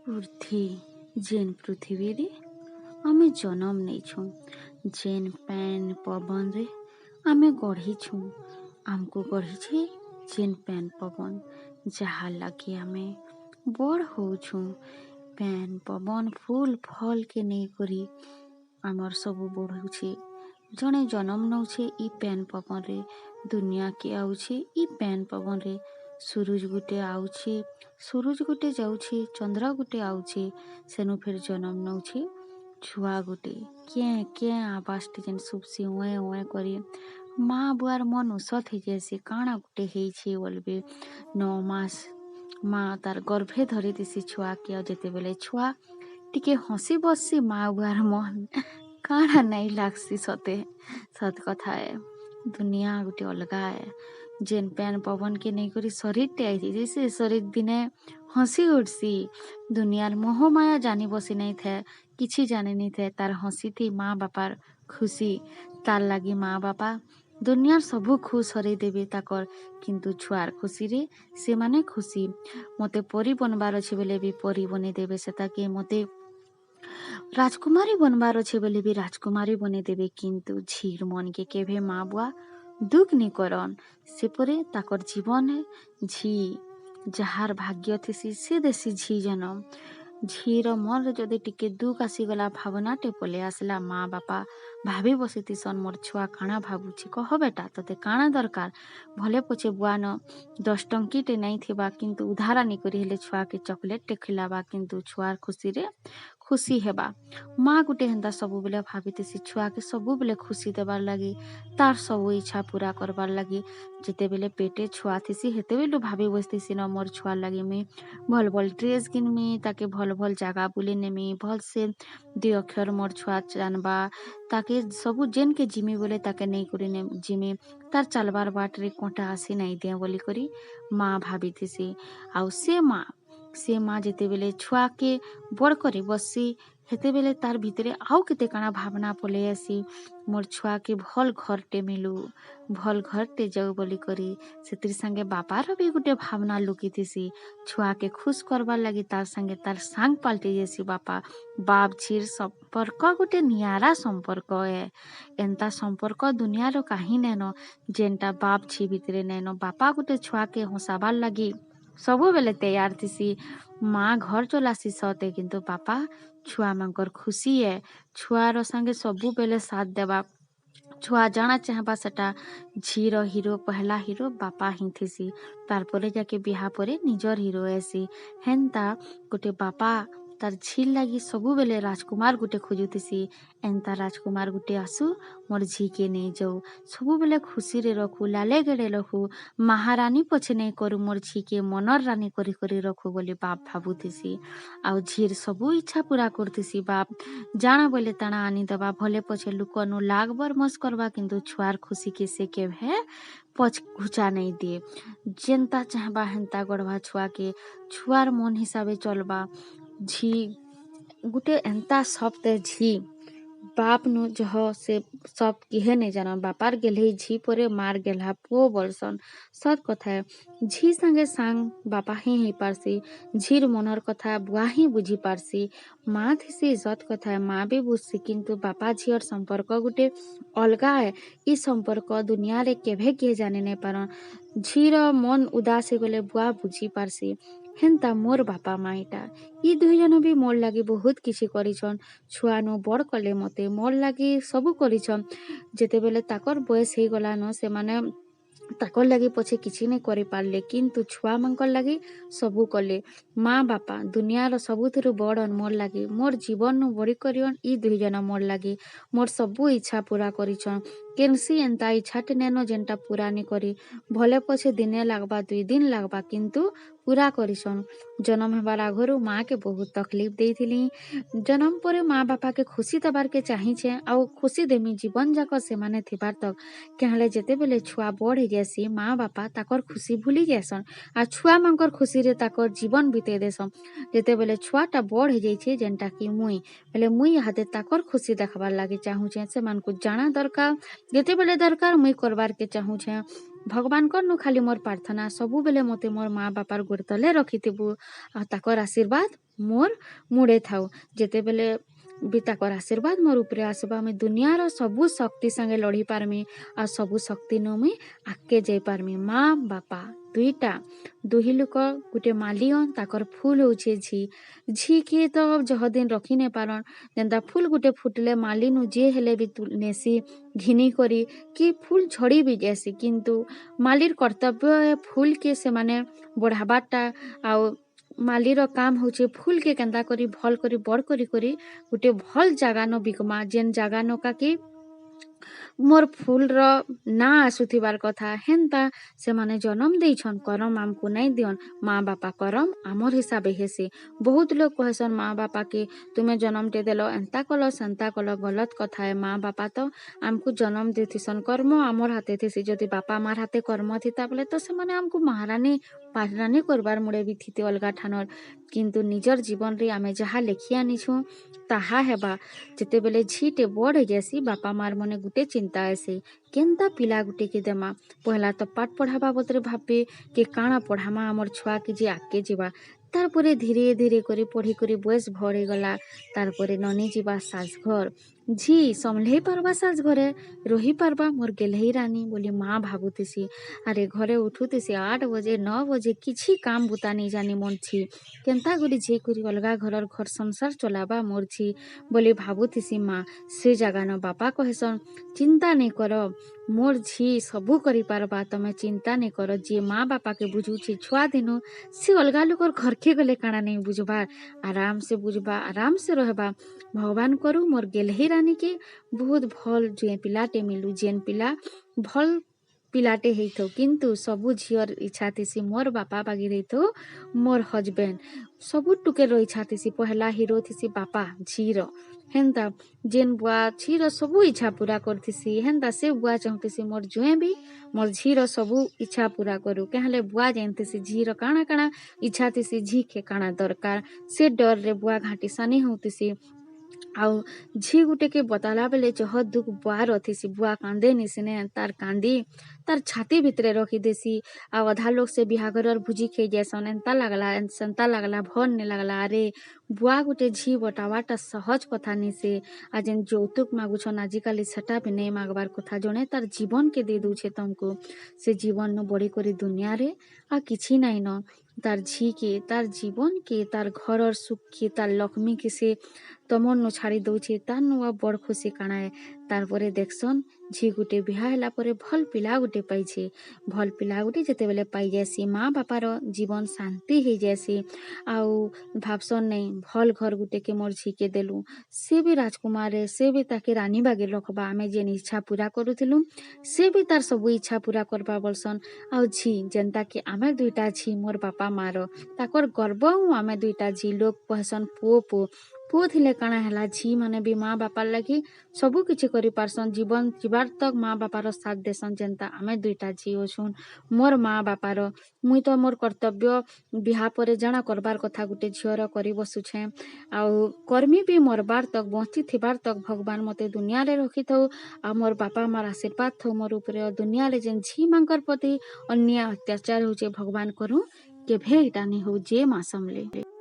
ପୃଥ୍ୱୀ ଯେନ୍ ପୃଥିବୀରେ ଆମେ ଜନ୍ମ ନେଇଛୁଁ, ଯେନ୍ ପାନ୍ ପବନରେ ଆମେ ଗଢ଼ିଛୁଁ, ଆମକୁ ଗଢ଼ିଛେ ଯେନ୍ ପାନ୍ ପବନ ଯାହା ଲାଗି ଆମେ ବଡ଼ ହଉଛୁଁ। ପାନ୍ ପବନ ଫୁଲ ଫଲକେ ନେଇକରି ଆମର ସବୁ ବଢ଼ୁଛେ। ଜଣେ ଜନ୍ମ ନେଉଛେ ଇ ପାନ୍ ପବନରେ, ଦୁନିଆକେ ଆଉଛେ ଇ ପାନ୍ ପବନରେ। ସୁରୁଜ ଗୋଟେ ଆଉଛେ, ସୁରୁଜ ଗୋଟେ ଯାଉଛେ, ଚନ୍ଦ୍ର ଗୋଟେ ଆଉଛେ, ସେନୁ ଫେର୍ ଜନ୍ମ ନେଉଛେ ଛୁଆ ଗୋଟେ। କେଁ କେଁ ଆବାଜଟେ ଯେନ୍ ଶୁଭସି ଉଏଁ ଉଏଁ କରି ମା ବୁଆର ମନ ଉସତ ହେଇଯାଏସି। କାଣା ଗୋଟେ ହେଇଛି ବୋଲବେ 9 ମାସ ମା ତାର ଗର୍ଭେ ଧରିଥିସି ଛୁଆକେ। ଆଉ ଯେତେବେଳେ ଛୁଆ ଟିକେ ହସି ବସସି ମା ବୁଆର ମନ କାଣା ନାଇଁ ଲାଗ୍ସି। ସତେ ସତ କଥା ଏ ଦୁନିଆ ଗୋଟେ ଅଲଗା ଏ। ଯେନ୍ ପାନ୍ ପବନକେ ନେଇକରି ଶରୀରଟେ ଆଇଥିସି, ସେ ଶରୀର ଦିନେ ହସି ଉଠ୍ସି। ଦୁନିଆର ମୋହ ମାୟା ଜାନି ବସି ନାଇଁ ଥାଏ, କିଛି ଜାନି ନାଇଁ ଥାଏ। ତାର ହସିଥି ମା ବାପାର ଖୁସି। ତାର ଲାଗି ମା ବାପା ଦୁନିଆର ସବୁ ଖୁସ୍ ହରେଇ ଦେବେ ତାକର, କିନ୍ତୁ ଛୁଆର ଖୁସିରେ ସେମାନେ ଖୁସି। ମତେ ପରି ବନବାର ଅଛି ବୋଲେ ବି ପରି ବନେଇ ଦେବେ ସେତାକେ, ମତେ ରାଜକୁମାରୀ ବନବାର ଅଛି ବୋଲେ ବି ରାଜକୁମାରୀ ବନେଇ ଦେବେ। କିନ୍ତୁ ଝିର ମନକେ କେଭେ ମା ବୁଆ ଦୁଃଖ ନି କରନ୍। ସେପରି ତାକର ଜୀବନ ଝି ଯାହାର ଭାଗ୍ୟ ଥିସି ସେ ଦେସି ଝି ଜନମ। ଝିର ମନରେ ଯଦି ଟିକେ ଦୁଃଖ ଆସିଗଲା, ଭାବନାଟେ ପଲେଇ ଆସିଲା, ମା ବାପା ଭାବି ବସିଥିସନ୍ ମୋର ଛୁଆ କାଣା ଭାବୁଛି, କହ ବେଟା ତତେ କାଣା ଦରକାର। ଭଲେ ପଛେ ବୁଆନ 10 ଟଙ୍କିଟେ ନାଇଁ ଥିବା, କିନ୍ତୁ ଉଧାର ଆନିକରି ହେଲେ ଛୁଆକେ ଚକଲେଟଟେ ଖିଲାବା, କିନ୍ତୁ ଛୁଆର ଖୁସିରେ ଖୁସି ହେବା। ମା ଗୋଟେ ହେନ୍ତା ସବୁବେଲେ ଭାବିଥିସି ଛୁଆକେ ସବୁବେଲେ ଖୁସି ଦେବାର ଲାଗି, ତାର ସବୁ ଇଚ୍ଛା ପୁରା କରବାର ଲାଗି। ଯେତେବେଲେ ପେଟେ ଛୁଆ ଥିସି ହେତେବେଲୁ ଭାବି ବସିଥିସି ନ ମୋର ଛୁଆ ଲାଗି ମୁଇଁ ଭଲ ଭଲ ଡ୍ରେସ୍ କିନମି, ତାକେ ଭଲ ଭଲ ଜାଗା ବୁଲେଇ ନେମି, ଭଲସେ 2 ଅକ୍ଷର ମୋର ଛୁଆ ଜାନବା, ତାକେ ସବୁ ଯେନ୍କେ ଯିମି ବୋଲେ ତାକେ ନେଇକରି ଯିମି, ତାର ଚାଲବାର ବାଟରେ କଣ୍ଟା ଆସି ନାଇଁ ଦିଏ ବୋଲି କରି ମା ଭାବିଥିସି। ଆଉ ସେ ମା ଯେତେବେଲେ ଛୁଆକେ ବଡ଼ କରି ବସି, ହେତେବେଲେ ତାର ଭିତରେ ଆଉ କେତେ କାଣା ଭାବନା ପଲେଇ ଆସି। ମୋର ଛୁଆକେ ଭଲ ଘରଟେ ମିଲୁ, ଭଲ ଘରଟେ ଯାଉ ବୋଲି କରି ସେଥିର ସାଙ୍ଗେ ବାପାର ବି ଗୋଟେ ଭାବନା ଲୁକିଥିସି। ଛୁଆକେ ଖୁସ କରବାର ଲାଗି ତାର ସାଙ୍ଗେ ତାର ସାଙ୍ଗ ପାଲଟି ଯାଇସି ବାପା। ବାପ ଝିର ସମ୍ପର୍କ ଗୋଟେ ନିଆରା ସମ୍ପର୍କ ଏ। ଏନ୍ତା ସମ୍ପର୍କ ଦୁନିଆର କାହିଁ ନେନ ଯେନ୍ଟା ବାପ ଝି ଭିତରେ ନେନ। ବାପା ଗୋଟେ ଛୁଆକେ ହସାବାର ଲାଗି ସବୁବେଲେ ତૈୟାର ଥିସି। ମା ଘର ଚଲାସି ସତେ, କିନ୍ତୁ ବାପା ଛୁଆମାନଙ୍କର ଖୁସି ଏ। ଛୁଆର ସାଙ୍ଗେ ସବୁବେଲେ ସାଥ ଦେବା, ଛୁଆ ଜାଣା ଚାହେଁବା ସେଟା ଝିର ହିରୋ, ପହଲା ହିରୋ ବାପା ହିଁ ଥିସି। ତାର ପରେ ଯାକେ ବିହା ପରେ ନିଜର ହିରୋ ଏସି। ହେନ୍ତା ଗୋଟେ ବାପା ତାର ଝିର ଲାଗି ସବୁବେଲେ ରାଜକୁମାର ଗୋଟେ ଖୋଜୁଥିସି। ଏନ୍ତା ରାଜକୁମାର ଗୋଟେ ଆସୁ ମୋର ଝିକେ ନେଇ ଯାଉ, ସବୁବେଲେ ଖୁସିରେ ରଖୁ, ଲାଲେ ଗେଡ଼େ ରଖୁ, ମହାରାନୀ ପଛେ ନେଇ କରୁ, ମୋର ଝିକେ ମନର ରାନୀ କରି କରି ରଖୁ ବୋଲି ବାପ ଭାବୁଥିସି। ଆଉ ଝିର ସବୁ ଇଚ୍ଛା ପୁରା କରୁଥିସି। ବାପ ଜାଣା ବୋଲେ ତାଣା ଆନିଦେବା, ଭଲେ ପଛେ ଲୁକନୁ ଲାଗ ବରମସ କରବା, କିନ୍ତୁ ଛୁଆର ଖୁସିକେ ସେ କେଭେ ପଛ ଘୁଚା ନାଇଁ ଦିଏ। ଯେନ୍ତା ଚାହେଁବା ହେନ୍ତା ଗଢ଼ବା ଛୁଆକେ, ଛୁଆର ମନ ହିସାବେ ଚଲବା। ଝି ଗୋଟେ ଏନ୍ତା ଶବ୍ଦ ଝି ବାପ ନୁ ଜହ ସେ ସବ କିଏ ନେଇ ଜାନ। ବାପାର ଗେହ୍ଲେଇ ଝି ପରେ ମାର ଗେହ୍ଲା ପୁଅ ବୋଲସନ୍। ସତ କଥା ଝି ସାଙ୍ଗେ ସାଙ୍ଗ ବାପା ହିଁ ହେଇପାରସି। ଝିର ମନର କଥା ବୁଆ ହିଁ ବୁଝି ପାରସି। ମା ଥିସି ସତ କଥା ମା ବି ବୁଝସି, କିନ୍ତୁ ବାପା ଝିଅର ସମ୍ପର୍କ ଗୋଟେ ଅଲଗା ଏ। ଇ ସମ୍ପର୍କ ଦୁନିଆରେ କେଭେ କିଏ ଜାନି ନାଇଁ ପାରନ୍। ଝିର ମନ ଉଦାସ ହେଇଗଲେ ବୁଆ ବୁଝି ପାରସି। ହେନ୍ତା ମୋର ବାପା ମାଇଟା ଇ 2 ଜଣ ବି ମୋର ଲାଗି ବହୁତ କିଛି କରିଛନ୍। ଛୁଆନୁ ବଡ଼ କଲେ ମତେ, ମୋର ଲାଗି ସବୁ କରିଛନ୍। ଯେତେବେଲେ ତାକର ବୟସ ହେଇଗଲାନ, ସେମାନେ ତାକର ଲାଗି ପଛେ କିଛି ନାଇଁ କରିପାରିଲେ, କିନ୍ତୁ ଛୁଆମାନଙ୍କର ଲାଗି ସବୁ କଲେ। ମା ବାପା ଦୁନିଆର ସବୁଥିରୁ ବଡ଼ନ୍ ମୋର ଲାଗି। ମୋର ଜୀବନରୁ ବଢ଼ି କରିଅନ୍ ଇ 2 ଜଣ ମୋର ଲାଗି। ମୋର ସବୁ ଇଚ୍ଛା ପୁରା କରିଛନ୍। କେନସି ଏନ୍ତା ଇଚ୍ଛାଟେ ନେନ ଯେନ୍ଟା ପୁରା ନି କରି। ଭଲେ ପଛେ ଦିନେ ଲାଗବା 2 ଦିନ ଲାଗବା, କିନ୍ତୁ ପୁରା କରିଛନ୍। ଜନ୍ମ ହେବାର ଆଗରୁ ମାକେ ବହୁତ ତକଲିଫ ଦେଇଥିଲି। ଜନ୍ମ ପରେ ମା ବାପାକେ ଖୁସି ଦେବାରକେ ଚାହିଁଛେ, ଆଉ ଖୁସି ଦେମି ଜୀବନ ଯାକ ସେମାନେ ଥିବାର ତକ। କେହେଲେ ଯେତେବେଲେ ଛୁଆ ବଡ଼ ହେଇଯାଏସି, ମା ବାପା ତାକର ଖୁସି ଭୁଲି ଯାଏସନ୍, ଆଉ ଛୁଆମାନଙ୍କର ଖୁସିରେ ତାକର ଜୀବନ ବିତେଇ ଦେସନ୍। ଯେତେବେଲେ ଛୁଆଟା ବଡ଼ ହେଇଯାଇଛେ, ଯେନ୍ଟା କି ମୁଇଁ ଇହାଦେ ତାକର ଖୁସି ଦେଖବାର ଲାଗି ଚାହୁଁଛେ। ସେମାନଙ୍କୁ ଜାଣା ଦରକାର, ଯେତେବେଲେ ଦରକାର ମୁଇଁ କରବାରକେ ଚାହୁଁଛେ। ଭଗବାନଙ୍କର ନୁ ଖାଲି ମୋର ପ୍ରାର୍ଥନା ସବୁବେଲେ ମତେ ମୋର ମା ବାପାର ଗୋଡ଼ ତଲେ ରଖିଥିବୁ, ଆଉ ତାକର ଆଶୀର୍ବାଦ मोर मुड़े थाउ जेतेबेले भी ताकर आशीर्वाद मोर उपरे आसबा मुई दुनियार सबू शक्ति संगे लड़ी पारमी आ सबू शक्ति नु मुई आगे जाई पारमी। माँ बापा दुईटा दुही लोक गुटे मालियन ताकर फूल होचे झी झी के तो जह दिन रखी नहीं पारन जेनता फूल गुटे फुटले मालिनु जे हेले भी नेसी घिनी करी कि फूल झड़ी भी जैसी किंतु मालिर कर्तव्य है फूल के से माने बढ़ाबाटा आउ मालिर काम होचे फूल के केंदा करी भल करी बड़ करी गुटे भल जागा न बिकमा जेन जागा न का कि मोर फूल रो ना आसुथिबार कथा हेन्ता से माने जन्म देइछन करम आमको नहीं दियन माँ बापा करम आमर हिसाबे हेसी। बहुत लोग कहसन माँ बापा के तुम्हें जन्म दे देलो एंता कलो सेंता कलो गलत कथा है। माँ बापा तो आमको जन्म देथिसन कर्म आमर हाथे थी जदि बापा मार हाथे कर्म थिता बोले तो से माने आमको महारानी पारानी करबार मुड़े भी थिते अलगा ठानर किंतु निजर जीवन रे आमे जहा लेखि आनिछु ताहा हेबा जेतेबेले झीटे बड़ हो जासी बापा मार मने गुटे चिंता आसे केनता पिला गुटे के देमा पहला तो पाठ पढ़ाबा बदरे भाबे के काଣା पढ़ामा हमर छुआ के जे आगे जीवा तारपरे धीरे धीरे करी पढ़ी करी बयस भरे गला तारपरे ननी जीवा साजघर झी संभले पारबा साज घरे रही पारबा मोर गेलही रानी बोली माँ भाबुतीसी अरे घरे उठुतीसी 8 बजे 9 बजे किछि काम बुता नहीं जानी मन छी केनता करी जे करी अलगा घर घर संसार चलाबा मोर छी बोली भाबुतीसी माँ से जगह न बापा कहेसन चिंता नहीं कर मोर झी सबू करी पारबा तमे चिंता नहीं कर जे माँ बापा के बुझुछि छुआ दिनु से अलगा लोकर घर के गले काना नहीं बुझबा आराम से बुझबा आराम से रहबा भगवान करू मोर गेलही रानी के बहुत भल जे पिलाटे मिलू जेन पिला भल पिलाटे हेइथो किंतु सबू झियर इच्छा थीसी मोर बापा बागी रहीथो मोर हजबैंड सबू टुके रो इच्छा थीसी पहला हीरो थीसी बापा झीर हेन्ता जेन बुआ झीर सबू इच्छा पूरा करथिसी हेन्ता से बुआ चाहतीसी मोर जुए भी मोर झीर सबू इच्छा पूरा करू कहले बुआ जानतीसी झीर काଣା काଣା इच्छा थीसी झी के काଣା दरकार से डर रे बुआ घाटी सानी होतीसी आउ झी गुटे के बताला बेले जह दुख बुआर अथिसी बुआ कांदे निसिने तार कांदी तार छाती भितरे रखी देसी आ अधा लोग से बिहागर भुजी खे जैसन एंता लगला संता लगला भर ने लगला अरे बुआ गुटे झी बटावाटा सहज कथा निसे आ जेन যৌতুক मागुछन आजिकाली सेटा भी नहीं मागबार कथा जने तार जीवन के दे दूछे तुमको से जीवन न बड़ी करी दुनिया रे आ किछि नहीं न तार झी के तार जीवन के तार घर और सुख के तार लक्ष्मी के से तमन न छाड़ी दउछे तार नुआ बड़ खुशी काणाए तार परे देखसन झी गुटे बिहा होला परे भल पिला गुटे पाइछे भल पिला गुटे जेतेबेले पाई जासी माँ बापार जीवन शांति हो जासी आउ भाबसन नहीं भल घर गुटे के मोर झी के देलु से भी राजकुमार से भी ताके रानी बागे रखबा आमे जेन इच्छा पूरा करूथिलु से भी तार सब इच्छा पूरा करबा बोलसन आउ झी जेनता के आमे दुईटा झी मोर बापा मार ताकर गर्व आमे दुईटा झी लोग कहसन पुओ पुओ पुओ थिले काଣା ହେଲା झी माने भी माँ बापा लगी सबू किछि करि पारसन जीवन जीवार तक माँ बापार साथ देसन जेनता आमे दुईटा झी ओछुन मोर माँ बापार मुई तो मोर कर्तव्य बिहा परे जाना करबार कथा गुटे झियर करी बसुछे आउ कर्मी भी मरबार तक बंची थिबार तक भगवान मते दुनिया रे रखी थौ आ मोर बापा मार आशीर्वाद थौ मोर उपरे दुनिया रे जेन झी मांकर प्रति अन्याय अत्याचार होचे भगवान करू केभे इटा नहीं हो जे माँ समले।